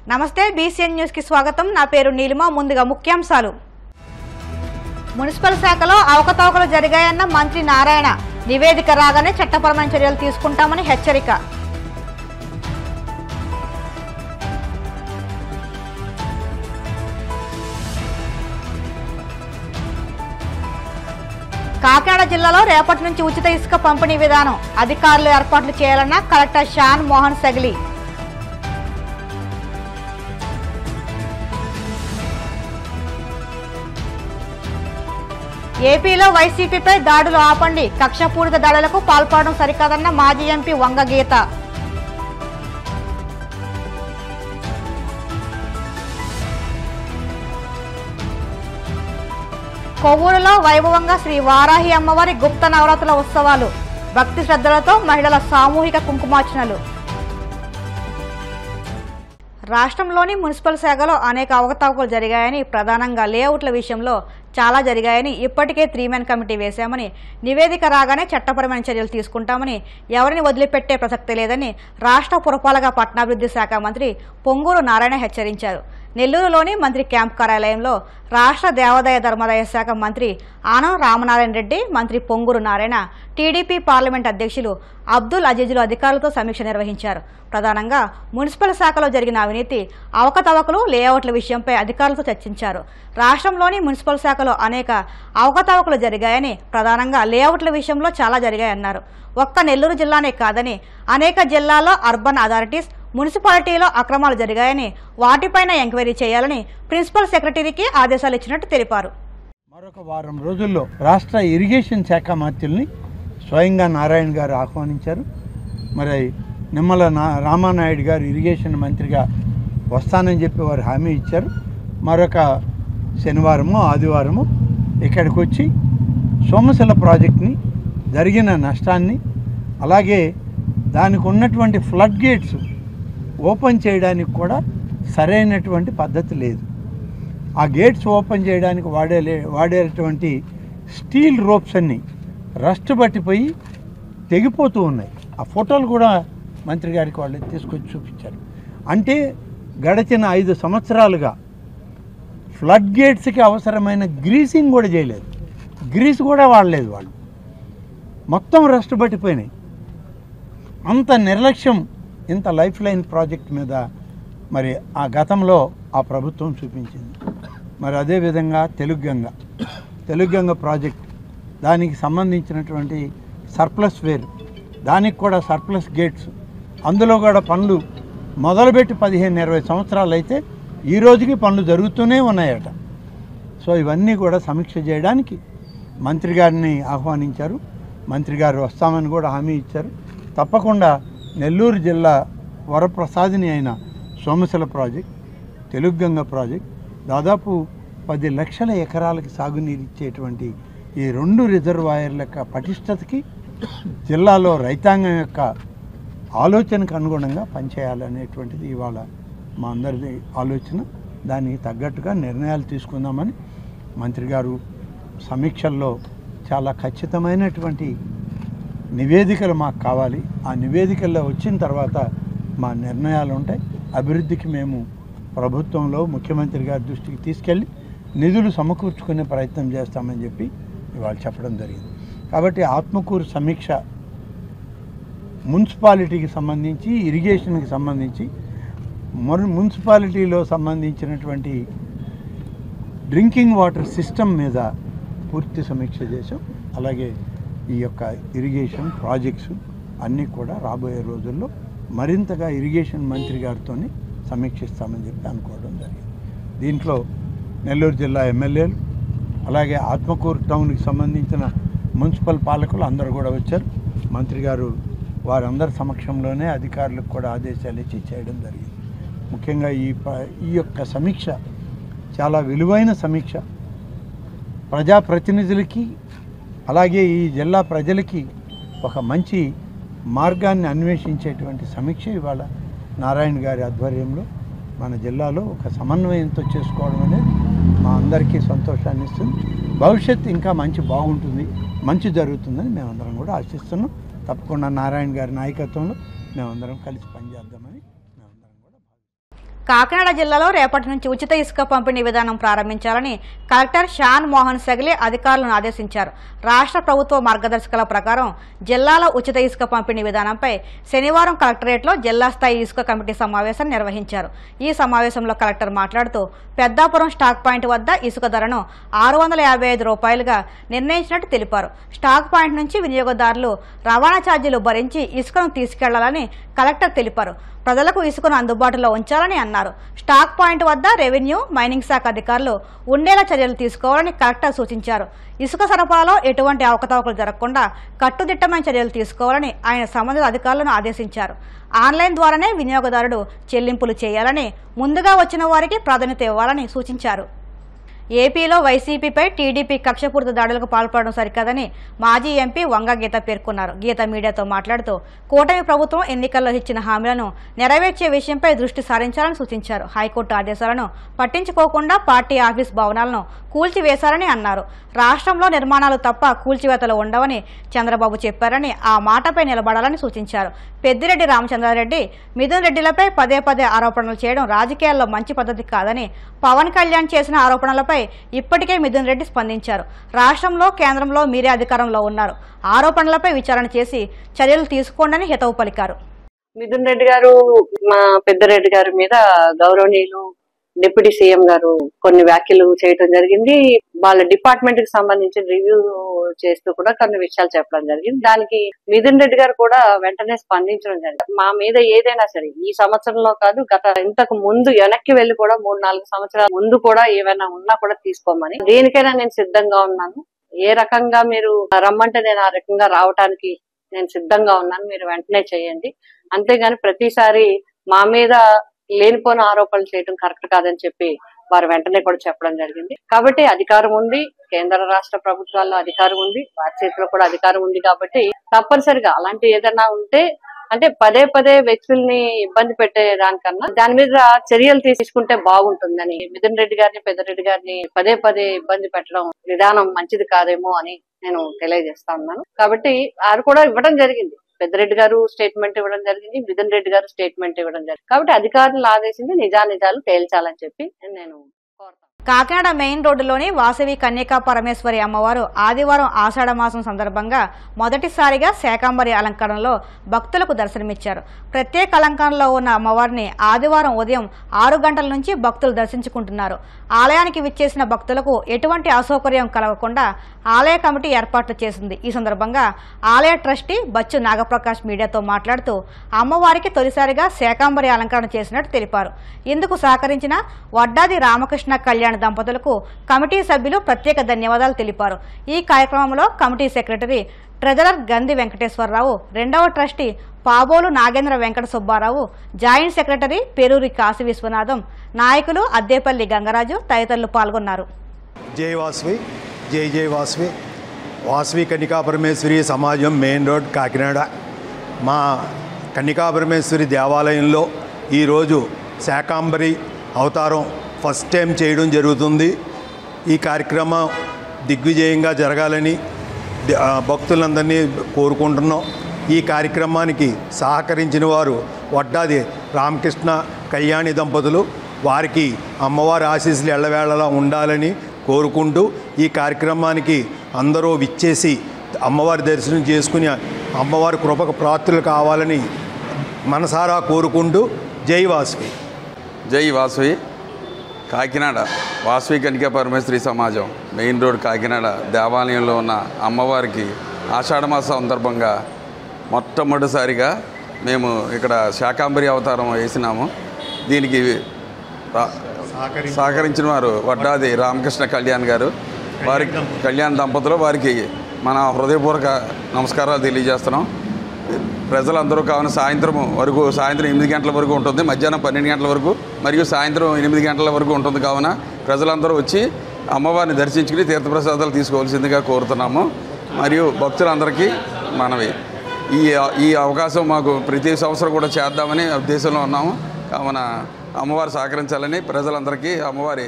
నమస్తే BCN news కి స్వాగతం. నా పేరు నీలిమ. ముందుగా ముఖ్యాంశాలు. మున్సిపల్ శాఖలో అవకతవకలు జరిగాయన్న మంత్రి నారాయణ. నివేదిక రాగానే చట్టపరమైన చర్యలు తీసుకుంటామని హెచ్చరిక. కాకినాడ జిల్లాలో రేపటి నుంచి ఉచిత ఇసుక పంపిణీ విధానం అధికారులు ఏర్పాట్లు చేయాలన్న కలెక్టర్ షాన్ మోహన్ సగిలి. ఏపీలో వైసీపీపై దాడులు ఆపండి, కక్షపూరిత దాడులకు పాల్పడడం సరికాదన్న మాజీ ఎంపీ వంగగీత. కొవ్వూరులో వైభవంగా శ్రీ వారాహి అమ్మవారి గుప్త నవరాత్రుల ఉత్సవాలు. భక్తి శ్రద్ధలతో మహిళల సామూహిక కుంకుమార్చనలు. రాష్ట్రంలోని మున్సిపల్ శాఖలో అనేక అవకతవకలు జరిగాయని, ప్రధానంగా లేఅవుట్ల విషయంలో చాలా జరిగాయని, ఇప్పటికే 3 కమిటీ వేశామని, నివేదిక రాగానే చట్టపరమైన చర్యలు తీసుకుంటామని, ఎవరిని వదిలిపెట్టే ప్రసక్తి లేదని రాష్ట్ర పురపాలక పట్టణాభివృద్ధి శాఖ మంత్రి పొంగూరు నారాయణ హెచ్చరించారు. నెల్లూరులోని మంత్రి క్యాంప్ కార్యాలయంలో రాష్ట్ర దేవాదాయ ధర్మాదాయ శాఖ మంత్రి ఆనం రామనారాయణ రెడ్డి, మంత్రి పొంగూరు నారాయణ, టీడీపీ పార్లమెంట్ అధ్యక్షులు అబ్దుల్ అజీజులు అధికారులతో సమీక్ష నిర్వహించారు. ప్రధానంగా మున్సిపల్ శాఖలో జరిగిన అవినీతి, అవకతవకలు, లేఅవుట్ల విషయంపై అధికారులతో చర్చించారు. రాష్ట్రంలోని మున్సిపల్ శాఖలో అనేక అవకతవకలు జరిగాయని, ప్రధానంగా లేఅవుట్ల విషయంలో చాలా జరిగాయన్నారు. ఒక్క నెల్లూరు జిల్లానే కాదని అనేక జిల్లాల్లో అర్బన్ అథారిటీస్, మున్సిపాలిటీలో అక్రమాలు జరిగాయని, వాటిపైన ఎంక్వైరీ చేయాలని ప్రిన్సిపల్ సెక్రటరీకి ఆదేశాలు ఇచ్చినట్టు తెలిపారు. మరొక వారం రోజుల్లో రాష్ట్ర ఇరిగేషన్ శాఖ మంత్రుల్ని స్వయంగా నారాయణ గారు ఆహ్వానించారు. మరి నిమ్మల రామానాయుడు గారు ఇరిగేషన్ మంత్రిగా వస్తానని చెప్పి వారు హామీ ఇచ్చారు. మరొక శనివారము ఆదివారము ఇక్కడికి వచ్చి సోమశిల ప్రాజెక్ట్ని, జరిగిన నష్టాన్ని, అలాగే దానికి ఉన్నటువంటి ఫ్లడ్ గేట్స్ ఓపెన్ చేయడానికి కూడా సరైనటువంటి పద్ధతి లేదు. ఆ గేట్స్ ఓపెన్ చేయడానికి వాడేటువంటి స్టీల్ రోప్స్ అన్నీ రస్ట్ పట్టిపోయి తెగిపోతూ ఉన్నాయి. ఆ ఫోటోలు కూడా మంత్రి గారికి వాళ్ళు తీసుకొచ్చి చూపించారు. అంటే గడిచిన 5 సంవత్సరాలుగా ఫ్లడ్ గేట్స్కి అవసరమైన గ్రీసింగ్ కూడా చేయలేదు, గ్రీస్ కూడా వాడలేదు వాళ్ళు. మొత్తం రస్ట్ పట్టిపోయినాయి. అంత నిర్లక్ష్యం ఇంత లైఫ్ లైన్ ప్రాజెక్ట్ మీద మరి ఆ గతంలో ఆ ప్రభుత్వం చూపించింది. మరి అదేవిధంగా తెలుగు గంగ ప్రాజెక్ట్, దానికి సంబంధించినటువంటి సర్ప్లస్ వేరు, దానికి కూడా సర్ప్లస్ గేట్స్, అందులో కూడా పనులు మొదలుపెట్టి 15-20 సంవత్సరాలు అయితే ఈ రోజుకి పనులు జరుగుతూనే ఉన్నాయట. సో ఇవన్నీ కూడా సమీక్ష చేయడానికి మంత్రి గారిని ఆహ్వానించారు. మంత్రి గారు వస్తామని కూడా హామీ ఇచ్చారు. తప్పకుండా నెల్లూరు జిల్లా వరప్రసాదిని అయిన సోమశిల ప్రాజెక్ట్, తెలుగు గంగ ప్రాజెక్ట్, దాదాపు 10 లక్షల ఎకరాలకి సాగునీరు ఇచ్చేటువంటి ఈ 2 రిజర్వాయర్ల యొక్క పటిష్టతకి జిల్లాలో రైతాంగం యొక్క ఆలోచనకు అనుగుణంగా పనిచేయాలనేటువంటిది ఇవాళ మా అందరి ఆలోచన. దానికి తగ్గట్టుగా నిర్ణయాలు తీసుకుందామని మంత్రి గారు సమీక్షల్లో చాలా ఖచ్చితమైనటువంటి నివేదికలు మాకు కావాలి. ఆ నివేదికల్లో వచ్చిన తర్వాత మా నిర్ణయాలు ఉంటాయి. అభివృద్ధికి మేము ప్రభుత్వంలో ముఖ్యమంత్రి గారి దృష్టికి తీసుకెళ్ళి నిధులు సమకూర్చుకునే ప్రయత్నం చేస్తామని చెప్పి ఇవాళ చెప్పడం జరిగింది. కాబట్టి ఆత్మకూరు సమీక్ష మున్సిపాలిటీకి సంబంధించి, ఇరిగేషన్కి సంబంధించి, మున్సిపాలిటీలో సంబంధించినటువంటి డ్రింకింగ్ వాటర్ సిస్టమ్ మీద పూర్తి సమీక్ష చేసాం. అలాగే ఈ యొక్క ఇరిగేషన్ ప్రాజెక్ట్స్ అన్నీ కూడా రాబోయే రోజుల్లో మరింతగా ఇరిగేషన్ మంత్రి గారితో సమీక్షిస్తామని చెప్పి అనుకోవడం జరిగింది. దీంట్లో నెల్లూరు జిల్లా ఎమ్మెల్యేలు, అలాగే ఆత్మకూరు టౌన్కి సంబంధించిన మున్సిపల్ పాలకులు అందరూ కూడా వచ్చారు. మంత్రి గారు వారందరి సమక్షంలోనే అధికారులకు కూడా ఆదేశాలు ఇచ్చి చేయడం జరిగింది. ముఖ్యంగా ఈ యొక్క సమీక్ష చాలా విలువైన సమీక్ష. ప్రజాప్రతినిధులకి అలాగే ఈ జిల్లా ప్రజలకి ఒక మంచి మార్గాన్ని అన్వేషించేటువంటి సమీక్ష ఇవాళ నారాయణ గారి ఆధ్వర్యంలో మన జిల్లాలో ఒక సమన్వయంతో చేసుకోవడం అనేది మా అందరికీ సంతోషాన్ని ఇస్తుంది. భవిష్యత్తు ఇంకా బాగుంటుంది, మంచి జరుగుతుందని మేమందరం కూడా ఆశిస్తున్నాం. తప్పకుండా నారాయణ గారి నాయకత్వంలో మేమందరం కలిసి పనిచేద్దామని మేమందరం కూడా కాకినాడ జిల్లాలో రేపటి నుంచి ఉచిత ఇసుక పంపిణీ విధానం ప్రారంభించాలని కలెక్టర్ షాన్ మోహన్ సెగలే అధికారులను ఆదేశించారు. రాష్ట్ర ప్రభుత్వ మార్గదర్శకాల ప్రకారం జిల్లాలో ఉచిత ఇసుక పంపిణీ విధానంపై శనివారం కలెక్టరేట్లో జిల్లా స్థాయి ఇసుక కమిటీ సమావేశం నిర్వహించారు. ఈ సమావేశంలో కలెక్టర్ మాట్లాడుతూ పెద్దాపురం స్టాక్ పాయింట్ వద్ద ఇసుక ధరను 655 రూపాయలుగా నిర్ణయించినట్టు తెలిపారు. స్టాక్ పాయింట్ నుంచి వినియోగదారులు రవాణా ఛార్జీలు భరించి ఇసుకను తీసుకెళ్లాలని కలెక్టర్ తెలిపారు. ప్రజలకు ఇసుకను అందుబాటులో ఉంచాలని అన్నారు. స్టాక్ పాయింట్ వద్ద రెవెన్యూ, మైనింగ్ శాఖ అధికారులు ఉండేలా చర్యలు తీసుకోవాలని కలెక్టర్ సూచించారు. ఇసుక సరఫరాలో ఎటువంటి అవకతవకలు జరగకుండా కట్టుదిట్టమైన చర్యలు తీసుకోవాలని ఆయన సంబంధిత అధికారులను ఆదేశించారు. ఆన్లైన్ ద్వారానే వినియోగదారుడు చెల్లింపులు చేయాలని, ముందుగా వచ్చిన వారికి ప్రాధాన్యత ఇవ్వాలని సూచించారు. ఏపీలో వైసీపీపై టీడీపీ కక్షపూరిత దాడులకు పాల్పడడం సరికాదని మాజీ ఎంపీ వంగ గీత పేర్కొన్నారు. గీత మీడియాతో మాట్లాడుతూ కూటమి ప్రభుత్వం ఎన్నికల్లో ఇచ్చిన హామీలను నెరవేర్చే విషయంపై దృష్టి సారించాలని సూచించారు. హైకోర్టు ఆదేశాలను పట్టించుకోకుండా పార్టీ ఆఫీస్ భవనాలను కూల్చివేశారని అన్నారు. రాష్ట్రంలో నిర్మాణాలు తప్ప కూల్చివేతలు ఉండవని చంద్రబాబు చెప్పారని, ఆ మాటపై నిలబడాలని సూచించారు. పెద్దిరెడ్డి రామచంద్రారెడ్డి, మిథున్ రెడ్డిలపై పదే పదే ఆరోపణలు చేయడం రాజకీయాల్లో మంచి పద్ధతి కాదని, పవన్ కళ్యాణ్ చేసిన ఆరోపణలపై ఇప్పటికే మిథున్ రెడ్డి స్పందించారు. రాష్ట్రంలో, కేంద్రంలో మీరే అధికారంలో ఉన్నారు. ఆరోపణలపై విచారణ చేసి చర్యలు తీసుకోండని హితవు పలికారు. మిథున్ రెడ్డి గారు, మా పెద్దిరెడ్డి గారి మీద గౌరవనీయులు డిప్యూటీ సీఎం గారు కొన్ని వ్యాఖ్యలు చేయడం జరిగింది. వాళ్ళ డిపార్ట్మెంట్ కి సంబంధించిన రివ్యూ చేస్తూ కూడా కొన్ని విషయాలు చెప్పడం జరిగింది. దానికి మిథున్ రెడ్డి గారు కూడా వెంటనే స్పందించడం జరిగింది. మా మీద ఏదైనా సరే ఈ సంవత్సరంలో కాదు, గత ఇంతకు ముందు వెనక్కి వెళ్లి కూడా 3-4 సంవత్సరాల ముందు కూడా ఏమైనా ఉన్నా కూడా తీసుకోమని, దేనికైనా నేను సిద్ధంగా ఉన్నాను. ఏ రకంగా మీరు రమ్మంటే నేను ఆ రకంగా రావటానికి నేను సిద్ధంగా ఉన్నాను. మీరు వెంటనే చేయండి. అంతేగాని ప్రతిసారి మా మీద లేనిపోయిన ఆరోపణలు చేయడం కరెక్ట్ కాదని చెప్పి వారు వెంటనే కూడా చెప్పడం జరిగింది. కాబట్టి అధికారం ఉంది, కేంద్ర రాష్ట్ర ప్రభుత్వాల్లో అధికారం ఉంది, వారి చేతిలో కూడా అధికారం ఉంది. కాబట్టి తప్పనిసరిగా అలాంటి ఏదైనా ఉంటే, అంటే పదే పదే వ్యక్తుల్ని ఇబ్బంది పెట్టే దానికన్నా దాని మీద చర్యలు తీసుకుంటే బాగుంటుందని, మిథున్ రెడ్డి గారిని, పెద్దిరెడ్డి గారిని పదే పదే ఇబ్బంది పెట్టడం విధానం మంచిది కాదేమో అని నేను తెలియజేస్తా ఉన్నాను. కాబట్టి వారు కూడా ఇవ్వడం జరిగింది. పెద్దిరెడ్డి గారు స్టేట్మెంట్ ఇవ్వడం జరిగింది, మిథున్ రెడ్డి గారు స్టేట్మెంట్ ఇవ్వడం జరిగింది. కాబట్టి అధికారులు ఆదేశించి నిజానిజాలు తేల్చాలని చెప్పి నేను కోరుతాను. కాకినాడ మెయిన్ రోడ్డులోని వాసవి కన్యకా పరమేశ్వరి అమ్మవారు ఆదివారం ఆషాఢ మాసం సందర్భంగా మొదటిసారిగా శాకంబరి అలంకరణలో భక్తులకు దర్శనమిచ్చారు. ప్రత్యేక అలంకరణలో ఉన్న అమ్మవారిని ఆదివారం ఉదయం 6 గంటల నుంచి భక్తులు దర్శించుకుంటున్నారు. ఆలయానికి విచ్చేసిన భక్తులకు ఎటువంటి అసౌకర్యం కలగకుండా ఆలయ కమిటీ ఏర్పాట్లు చేసింది. ఈ సందర్భంగా ఆలయ ట్రస్టీ బచ్చు నాగప్రకాష్ మీడియాతో మాట్లాడుతూ అమ్మవారికి తొలిసారిగా శాకంబరి అలంకరణ చేసినట్టు తెలిపారు. ఇందుకు సహకరించిన వడ్డాది రామకృష్ణ కళ్యాణ్ దంపతులకు కమిటీ సభ్యులు ప్రత్యేక ధన్యవాదాలు తెలిపారు. ఈ కార్యక్రమంలో committee secretary treasurer Gandi Venkateswararao, 2వ trustee Pabolu Nagendra Venkata Subbarao, joint secretary Peruri Kashi Viswanatham, నాయకులు అద్దేపల్లి గంగరాజు తదితరులు పాల్గొన్నారు. జై వాసవి, జై జై వాసవి. వాసవి కన్యకా పరమేశ్వరి సమాజం, మెయిన్ రోడ్, కాకినాడ. మా కన్యకా పరమేశ్వరి దేవాలయంలో ఈరోజు శాకంబరి అవతారం ఫస్ట్ టైం చేయడం జరుగుతుంది. ఈ కార్యక్రమం దిగ్విజయంగా జరగాలని భక్తులందరినీ కోరుకుంటున్నాం. ఈ కార్యక్రమానికి సహకరించిన వారు వడ్డాది రామకృష్ణ కళ్యాణి దంపతులు, వారికి అమ్మవారి ఆశీస్సులు ఎల్లవేళలా ఉండాలని కోరుకుంటూ ఈ కార్యక్రమానికి అందరూ విచ్చేసి అమ్మవారి దర్శనం చేసుకుని అమ్మవారి కృపకు ప్రాప్తులు కావాలని మనసారా కోరుకుంటూ జై వాసవి. జై వాసవి. కాకినాడ వాసవి కన్యకా పరమేశ్వరి సమాజం మెయిన్ రోడ్ కాకినాడ దేవాలయంలో ఉన్న అమ్మవారికి ఆషాఢమాస సందర్భంగా మొట్టమొదటిసారిగా మేము ఇక్కడ శాకంబరి అవతారం వేసినాము. దీనికి సహకరించిన వారు వడ్డాది రామకృష్ణ కళ్యాణ్ గారు, వారికి కళ్యాణ్ దంపతులు, వారికి మన హృదయపూర్వక నమస్కారాలు తెలియజేస్తున్నాం. ప్రజలందరూ కావున సాయంత్రం 8 గంటల వరకు ఉంటుంది, మధ్యాహ్నం 12 గంటల వరకు మరియు సాయంత్రం 8 గంటల వరకు ఉంటుంది. కావున ప్రజలందరూ వచ్చి అమ్మవారిని దర్శించుకుని తీర్థప్రసాదాలు తీసుకోవాల్సిందిగా కోరుతున్నాము. మరియు భక్తులందరికీ మనవి ఈ అవకాశం మాకు ప్రతి సంవత్సరం కూడా చేద్దామని ఉద్దేశంలో ఉన్నాము. కావున అమ్మవారు సహకరించాలని, ప్రజలందరికీ అమ్మవారి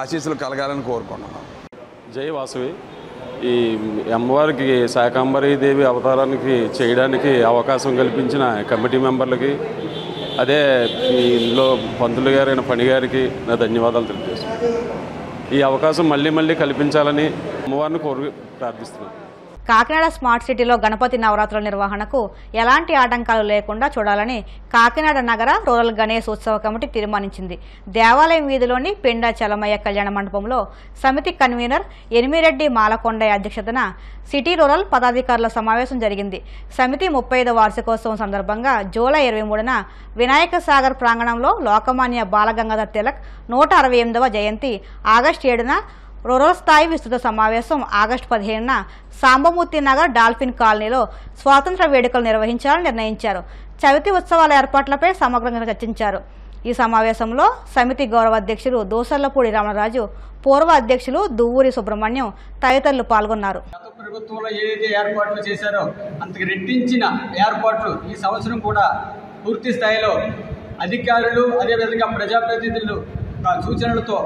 ఆశీస్సులు కలగాలని కోరుకుంటున్నాము. జై వాసవి. ఈ అమ్మవారికి శాకంబరి దేవి అవతారానికి చేయడానికి అవకాశం కల్పించిన కమిటీ మెంబర్లకి, అదే ఇందులో పంతులు గారైన ఫణి గారికి నా ధన్యవాదాలు తెలియజేస్తున్నాను. ఈ అవకాశం మళ్ళీ మళ్ళీ కల్పించాలని అమ్మవారిని ప్రార్థిస్తున్నాను. కాకినాడ స్మార్ట్ సిటీలో గణపతి నవరాత్రుల నిర్వహణకు ఎలాంటి ఆటంకాలు లేకుండా చూడాలని కాకినాడ నగర రూరల్ గణేష్ ఉత్సవ కమిటీ తీర్మానించింది. దేవాలయం వీధిలోని పెండా చలమయ్య కళ్యాణ మండపంలో సమితి కన్వీనర్ ఎనిమిరెడ్డి మాలకొండయ్య అధ్యక్షతన సిటీ రూరల్ పదాధికారుల సమావేశం జరిగింది. సమితి 35వ వార్షికోత్సవం సందర్భంగా జూలై 23న వినాయక సాగర్ ప్రాంగణంలో లోకమాన్య బాలగంగాధర్ తిలక్ 168వ జయంతి, ఆగస్టు 7న రూరల్ స్థాయి విస్తృత సమావేశం, ఆగస్టు 15న సాంబమూర్తి నగర్ డాల్ఫిన్ కాలనీలో స్వాతంత్ర వేడుకలు నిర్వహించాలని నిర్ణయించారు. చవితి ఉత్సవాల ఏర్పాట్లపై సమగ్రంగా చర్చించారు. ఈ సమావేశంలో సమితి గౌరవ అధ్యక్షులు దోసర్లపూడి రామరాజు, పూర్వ అధ్యక్షులు దువ్వూరి సుబ్రహ్మణ్యం తదితరులు పాల్గొన్నారు. గత ప్రభుత్వంలో ఏదైతే ఏర్పాట్లు చేశారో అంతకు రెట్టించిన ఏర్పాట్లు ఈ సంవత్సరం కూడా పూర్తి స్థాయిలో అధికారులు అదేవిధంగా ప్రజాప్రతినిధులు సూచనలతో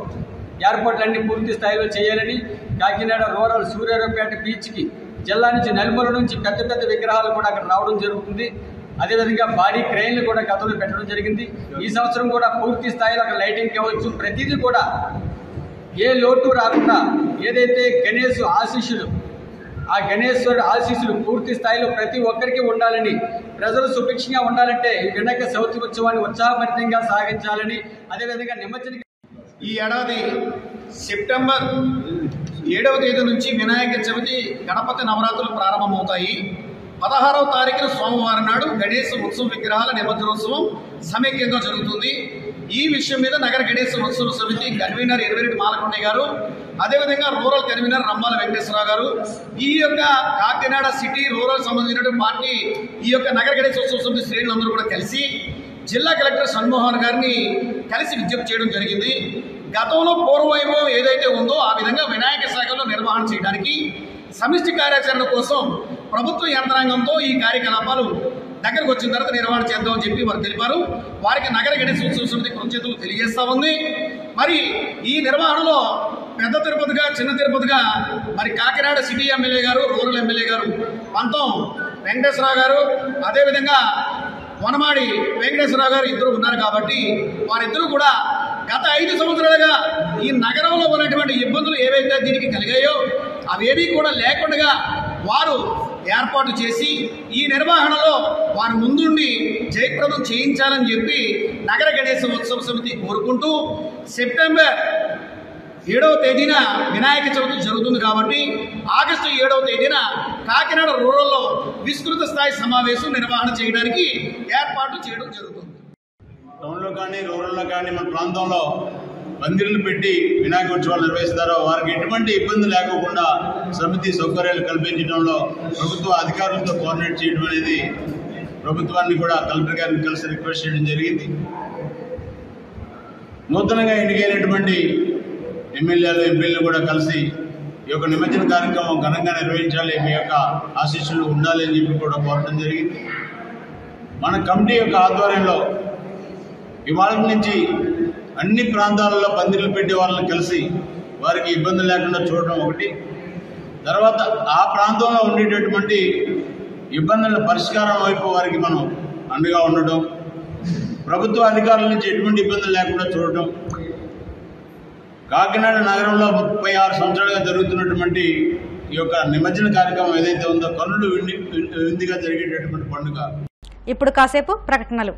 ఏర్పాట్లన్నీ పూర్తి స్థాయిలో చేయాలని, కాకినాడ రూరల్ సూర్యారావుపేట బీచ్కి జిల్లా నుంచి నలుమూల నుంచి పెద్ద పెద్ద విగ్రహాలు కూడా అక్కడ రావడం జరుగుతుంది. అదేవిధంగా భారీ క్రెయిన్లు కూడా గతంలో పెట్టడం జరిగింది. ఈ సంవత్సరం కూడా పూర్తి స్థాయిలో అక్కడ లైటింగ్ కావచ్చు, ప్రతిదీ కూడా ఏ లోటు రాకుండా ఏదైతే గణేష్ ఆశీస్సులు, ఆ గణేశ్వరుడు ఆశీస్సులు పూర్తి స్థాయిలో ప్రతి ఒక్కరికి ఉండాలని, ప్రజలు సుభిక్షంగా ఉండాలంటే ఈ వినాయక చవితి ఉత్సవాన్ని ఉత్సాహభరితంగా సాగించాలని, అదేవిధంగా నిమజ్జన ఈ ఏడాది సెప్టెంబర్ 7వ తేదీ నుంచి వినాయక చవితి గణపతి నవరాత్రులు ప్రారంభమవుతాయి. 16వ తారీఖున సోమవారం నాడు గణేశ ఉత్సవ విగ్రహాల నిమజ్జనోత్సవం సమైక్యంగా జరుగుతుంది. ఈ విషయం మీద నగర గణేశ ఉత్సవ సమితి కన్వీనర్ ఎనిమిరెడ్డి మాలకొండయ్య గారు, అదేవిధంగా రూరల్ కన్వీనర్ రంబాల వెంకటేశ్వరరావు గారు, ఈ యొక్క కాకినాడ సిటీ రూరల్ సంబంధించిన పార్టీ ఈ యొక్క నగర గణేశ ఉత్సవ సమితి శ్రేణులందరూ కూడా కలిసి జిల్లా కలెక్టర్ షణ్మోహన్ గారిని కలిసి విజ్ఞప్తి చేయడం జరిగింది. గతంలో పూర్వవైభవం ఏదైతే ఉందో ఆ విధంగా వినాయక శాఖలో నిర్వహణ చేయడానికి సమిష్టి కార్యాచరణ కోసం ప్రభుత్వ యంత్రాంగంతో ఈ కార్యకలాపాలు దగ్గరకు వచ్చిన తర్వాత నిర్వహణ చేద్దామని చెప్పి వారు తెలిపారు. వారికి నగర గణేశ ఉత్సవ సమితి కృతజ్ఞతలు తెలియజేస్తా ఉంది. మరి ఈ నిర్వహణలో పెద్ద తిరుపతిగా చిన్న తిరుపతిగా మరి కాకినాడ సిటీ ఎమ్మెల్యే గారు, రూరల్ ఎమ్మెల్యే గారు పంతం వెంకటేశ్వరరావు గారు, అదేవిధంగా వనమాడి వెంకటేశ్వరరావు గారు ఇద్దరు ఉన్నారు. కాబట్టి వారిద్దరూ కూడా గత 5 సంవత్సరాలుగా ఈ నగరంలో ఉన్నటువంటి ఇబ్బందులు ఏవైతే దీనికి కలిగాయో అవేవి కూడా లేకుండా వారు ఏర్పాటు చేసి ఈ నిర్వహణలో వారు ముందుండి జయప్రదం చేయించాలని చెప్పి నగర గణేశ ఉత్సవ సమితి కోరుకుంటూ సెప్టెంబర్ 7వ తేదీన వినాయక చవితి జరుగుతుంది. కాబట్టి ఆగస్టు 7వ తేదీన కాకినాడ రూరల్లో విస్తృత స్థాయి సమావేశం నిర్వహణ చేయడానికి ఏర్పాట్లు చేయడం జరుగుతుంది. టౌన్లో కానీ రూరల్లో కానీ మన ప్రాంతంలో మందిరాలు పెట్టి వినాయక ఉత్సవాలు నిర్వహిస్తారో వారికి ఎటువంటి ఇబ్బంది లేకుండా సమితి సౌకర్యాలు కల్పించడంలో ప్రభుత్వ అధికారులతో కోఆర్డినేట్ చేయడం అనేది ప్రభుత్వాన్ని కూడా కలెక్టర్ గారిని కలిసి రిక్వెస్ట్ చేయడం జరిగింది. నూతనంగా ఎన్నికైనటువంటి ఎమ్మెల్యేలు ఎంపీలు కూడా కలిసి ఈ యొక్క నిమజ్జన కార్యక్రమం ఘనంగా నిర్వహించాలి, మీ యొక్క ఆశీస్సులు ఉండాలి అని చెప్పి కూడా కోరడం జరిగింది. మన కమిటీ యొక్క ఆధ్వర్యంలో ఇవాళ నుంచి అన్ని ప్రాంతాలలో పందిర్లు పెట్టే వాళ్ళని కలిసి వారికి ఇబ్బందులు లేకుండా చూడడం ఒకటి, తర్వాత ఆ ప్రాంతంలో ఉండేటటువంటి ఇబ్బందుల పరిష్కారం వైపు వారికి మనం అండగా ఉండడం, ప్రభుత్వ అధికారుల నుంచి ఎటువంటి ఇబ్బందులు లేకుండా చూడటం, కాకినాడ నగరంలో 36 సంవత్సరాలుగా జరుగుతున్నటువంటి ఈ యొక్క నిమజ్జన కార్యక్రమం ఏదైతే ఉందో కన్నులు విందుగా జరిగేటటువంటి పండుగ. ఇప్పుడు కాసేపు ప్రకటనలు.